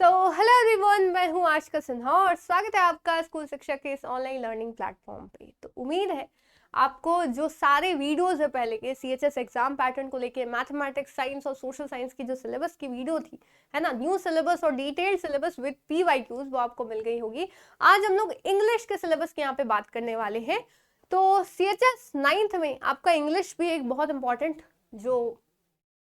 तो hello everyone, मैं हूं आशिका सिन्हा और स्वागत है आपका स्कूल शिक्षा के इस ऑनलाइन लर्निंग प्लेटफॉर्म पे। तो उम्मीद है आपको जो सारे वीडियोस है पहले के सीएचएस एग्जाम पैटर्न को लेके, मैथमेटिक्स, साइंस और सोशल साइंस की जो सिलेबस की वीडियो थी, है ना, न्यू सिलेबस और डिटेल्ड सिलेबस विद पीवाईक्यूज, वो आपको मिल गई होगी। आज हम लोग इंग्लिश के सिलेबस की यहाँ पे बात करने वाले हैं। तो सीएचएस 9th में आपका इंग्लिश भी एक बहुत इंपॉर्टेंट जो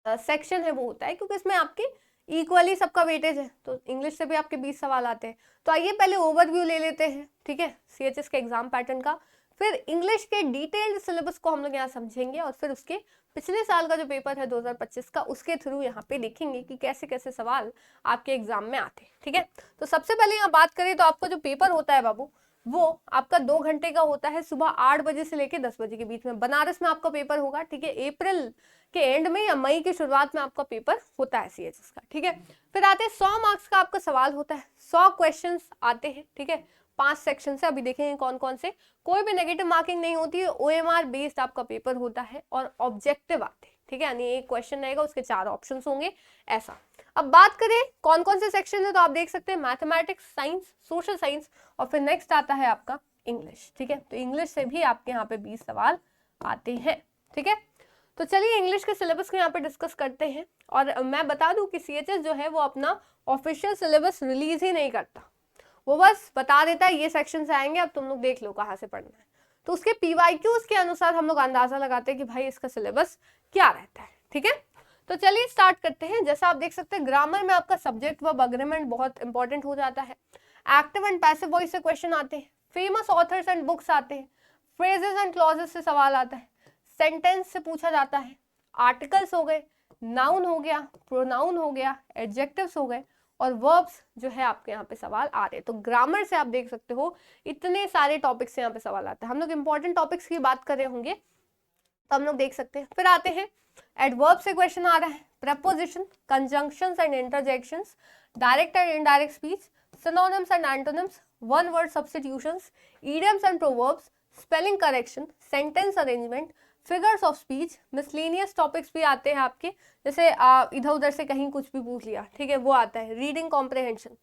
सेक्शन है वो होता है, क्योंकि इसमें आपके इक्वली सबका वेटेज है, तो इंग्लिश से भी आपके 20 सवाल आते हैं। तो आइए पहले ओवरव्यू ले लेते हैं, ठीक है, सीएचएस के एग्जाम पैटर्न का। फिर इंग्लिश के डिटेल्ड सिलेबस को हम लोग यहाँ समझेंगे और फिर उसके पिछले साल का जो पेपर है 2025 का, उसके थ्रू यहाँ पे देखेंगे कि कैसे कैसे सवाल आपके एग्जाम में आते हैं। ठीक है, तो सबसे पहले यहाँ बात करें तो आपका जो पेपर होता है बाबू, वो आपका 2 घंटे का होता है, सुबह 8 बजे से लेकर 10 बजे के बीच में बनारस में आपका पेपर होगा। ठीक है, अप्रैल के एंड में या मई की शुरुआत में आपका पेपर होता है सीएचएस का। ठीक है, फिर आते हैं 100 मार्क्स का आपका सवाल होता है, 100 क्वेश्चंस आते हैं। ठीक है, 5 सेक्शन से, अभी देखेंगे कौन कौन से। कोई भी नेगेटिव मार्किंग नहीं होती है, ओएमआर बेस्ड आपका पेपर होता है और ऑब्जेक्टिव आते हैं। ठीक है, यानी एक क्वेश्चन रहेगा, उसके 4 ऑप्शन होंगे, ऐसा। अब बात करें कौन कौन से सेक्शन है, तो आप देख सकते हैं मैथमेटिक्स, साइंस, सोशल साइंस और फिर नेक्स्ट आता है आपका इंग्लिश। ठीक है, तो इंग्लिश से भी आपके यहाँ पे 20 सवाल आते हैं। ठीक है, तो चलिए इंग्लिश के सिलेबस को यहाँ पे डिस्कस करते हैं। और मैं बता दूं कि सीएचएस जो है वो अपना ऑफिशियल सिलेबस रिलीज ही नहीं करता, वो बस बता देता है ये सेक्शन से आएंगे, अब तुम लोग देख लो कहाँ से पढ़ना है। तो उसके पीवाईक्यूज के अनुसार हम लोग अंदाजा लगाते हैं कि भाई इसका सिलेबस क्या रहता है। ठीक है, तो चलिए स्टार्ट करते हैं। जैसा आप देख सकते हैं, ग्रामर में आपका सब्जेक्ट वर्ब अग्रीमेंट बहुत इंपॉर्टेंट हो जाता है। एक्टिव एंड पैसिव वॉइस से क्वेश्चन आते हैं, फेमस ऑथर्स एंड बुक्स आते हैं, फ्रेजेस एंड क्लॉजेस से सवाल आता है, सेंटेंस से पूछा जाता है, आर्टिकल्स हो गए, नाउन हो गया, प्रोनाउन हो गया, एडजेक्टिव्स हो गए और वर्ब्स जो है आपके यहाँ पे सवाल आ रहे हैं। तो ग्रामर से आप देख सकते हो इतने सारे टॉपिक्स से यहाँ पे सवाल आते हैं। हम लोग इंपॉर्टेंट टॉपिक्स की बात कर रहे होंगे तो हम लोग देख सकते हैं। फिर आते हैं एडवर्ब से क्वेश्चन आ रहा है, preposition, conjunctions and interjections, direct and indirect speech, synonyms and antonyms, one word substitutions, idioms and proverbs, spelling correction, sentence arrangement, figures of speech, miscellaneous topics भी आते हैं आपके, जैसे इधर उधर से कहीं कुछ भी पूछ लिया, ठीक है, वो आता है, रीडिंग कॉम्प्रहेंशन,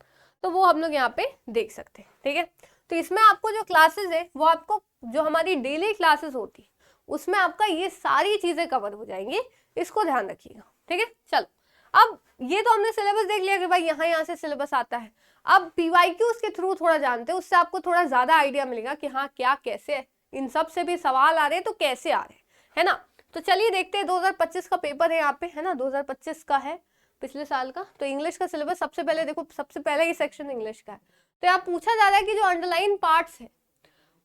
तो वो हम लोग यहाँ पे देख सकते हैं। ठीक है, तो इसमें आपको जो क्लासेस है वो आपको जो हमारी डेली क्लासेस होती है उसमें आपका ये सारी चीजें कवर हो जाएंगी, इसको ध्यान रखिएगा। ठीक है, चलो अब ये तो हमने सिलेबस देख लिया कि भाई यहाँ से सिलेबस आता है। अब पीवाईक्यूज के थ्रू थोड़ा जानते हैं, उससे आपको थोड़ा ज्यादा आइडिया मिलेगा कि हाँ क्या कैसे है, इन सब से भी सवाल आ रहे हैं तो कैसे आ रहे हैं, है ना। तो चलिए देखते हैं, 2025 का पेपर है यहाँ पे, है ना, 2025 का है, पिछले साल का। तो इंग्लिश का सिलेबस सबसे पहले देखो, सबसे पहले ही सेक्शन इंग्लिश का है। तो यहाँ पूछा जा रहा है कि जो अंडरलाइन पार्ट्स है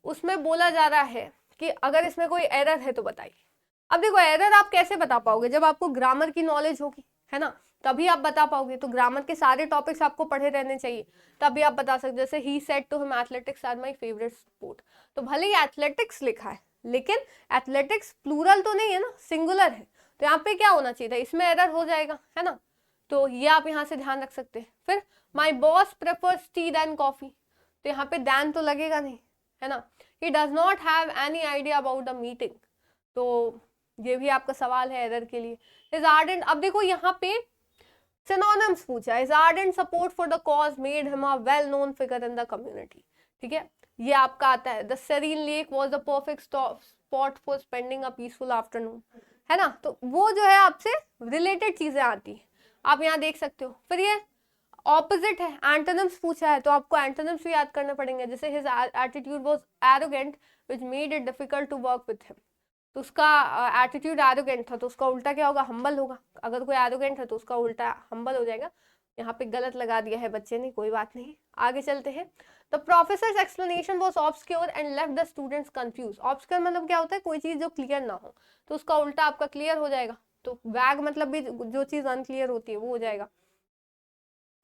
उसमें बोला जा रहा है कि अगर इसमें कोई एरर है तो बताइए। अब देखो एरर आप कैसे बता पाओगे, जब आपको ग्रामर की नॉलेज होगी, है ना, तभी आप बता पाओगे। तो ग्रामर के सारे टॉपिक्स आपको पढ़े रहने चाहिए, तभी आप बता सकते। जैसे ही said to him athletics are my favourite sport, तो भले ही एथलेटिक्स लिखा है लेकिन एथलेटिक्स प्लूरल तो नहीं है ना, सिंगुलर है, तो यहाँ पे क्या होना चाहिए था, इसमें एरर हो जाएगा, है ना। तो ये आप यहाँ से ध्यान रख सकते हैं। फिर my boss prefers tea than coffee, तो यहाँ पे दैन तो लगेगा नहीं, है ना। He does not have any idea about the meeting, तो ये भी आपका सवाल है एरर के लिए। इज आर्डेंट, अब देखो यहाँ पे सिनोनिम्स पूछा है, is ardent support for the cause made him a well known figure in the community. ठीक है, ये आपका आता है, the serine lake was the perfect spot for spending a peaceful afternoon, है ना। तो वो जो है आपसे रिलेटेड चीजें आती है, आप यहाँ देख सकते हो। फिर ये ऑपोजिट है, एंटोनिम्स पूछा है, तो आपको एंटोनिम्स भी याद करने पड़ेंगे। जैसे his attitude was arrogant which made it difficult to work with him, तो उसका एटीट्यूड एरोगेंट था, तो उसका उल्टा क्या होगा, हम्बल होगा। अगर कोई एरोगेंट है तो उसका उल्टा हम्बल हो जाएगा। यहाँ पे गलत लगा दिया है बच्चे ने, कोई बात नहीं, आगे चलते हैं। The professors explanation was obscure and left the students confuse. Obscure मतलब क्या होता है, कोई चीज जो क्लियर ना हो, तो उसका उल्टा आपका क्लियर हो जाएगा। तो वैग मतलब भी जो चीज अनक्लियर होती है वो हो जाएगा।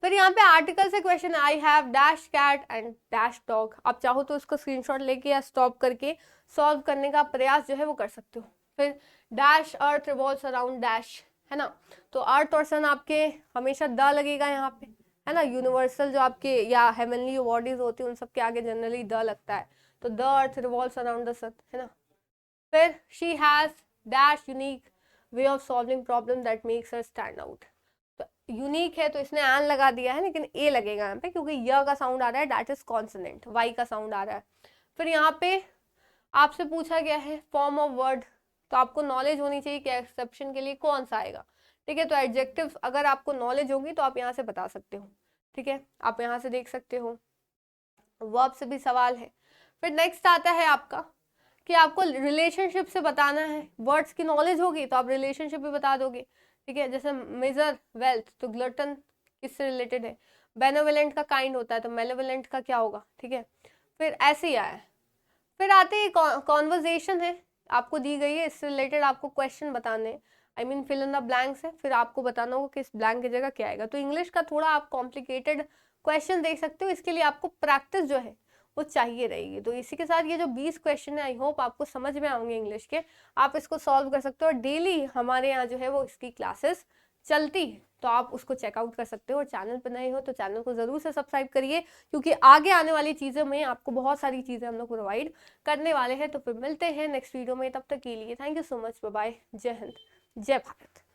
फिर यहाँ पे आर्टिकल से question, I have dash cat and dash dog. आप चाहो तो उसको स्क्रीनशॉट लेके या स्टॉप करके सॉल्व करने का प्रयास जो है वो कर सकते हो। फिर डैश अर्थ रिवॉल्व्स अराउंड डैश, है ना, तो अर्थ और सन आपके हमेशा द लगेगा यहाँ पे, है ना। यूनिवर्सल जो आपके या हेवनली बॉडीज होती है उन सबके आगे जनरली द लगता है, तो the earth revolves around the sun, है ना। फिर she has dash unique way of solving problem that makes her stand out, तो यूनिक है तो इसने एन लगा दिया है, लेकिन ए लगेगा यहाँ पे क्योंकि य का साउंड आ रहा है, दैट इज कॉन्सोनेंट, वाई का साउंड आ रहा है। फिर यहाँ पे आपसे पूछा गया है फॉर्म ऑफ वर्ड, तो आपको नॉलेज होनी चाहिए कि एक्सेप्शन के लिए कौन सा आएगा, ठीक है। तो एडजेक्टिव अगर आपको नॉलेज होगी तो आप यहाँ से बता सकते हो, ठीक है, आप यहाँ से देख सकते हो। वर्ब से भी सवाल है। फिर नेक्स्ट आता है आपका कि आपको रिलेशनशिप से बताना है, वर्ड्स की नॉलेज होगी तो आप रिलेशनशिप भी बता दोगे, ठीक है। जैसे मेजर वेल्थ, तो ग्लटन किससे रिलेटेड है, बेनेवोलेंट का काइंड होता है, तो मेलेवोलेंट का क्या होगा, ठीक है। फिर ऐसे ही आया है। फिर आते ही कॉन्वर्जेशन है, आपको दी गई है, इससे रिलेटेड आपको क्वेश्चन बताने, I mean fill in the blanks है, फिर आपको बताना होगा कि इस ब्लैंक की जगह क्या आएगा। तो इंग्लिश का थोड़ा आप कॉम्प्लिकेटेड क्वेश्चन देख सकते हो, इसके लिए आपको प्रैक्टिस जो है वो चाहिए रहेगी। तो इसी के साथ ये जो 20 क्वेश्चन है, आई होप आपको समझ में आएंगे इंग्लिश के, आप इसको सॉल्व कर सकते हो। और डेली हमारे यहाँ जो है वो इसकी क्लासेस चलती है, तो आप उसको चेकआउट कर सकते हो। और चैनल पर नए हो तो चैनल को ज़रूर से सब्सक्राइब करिए, क्योंकि आगे आने वाली चीज़ों में आपको बहुत सारी चीज़ें हम लोग प्रोवाइड करने वाले हैं। तो फिर मिलते हैं नेक्स्ट वीडियो में, तब तक के लिए thank you so much, bye bye, जय हिंद, जय भारत।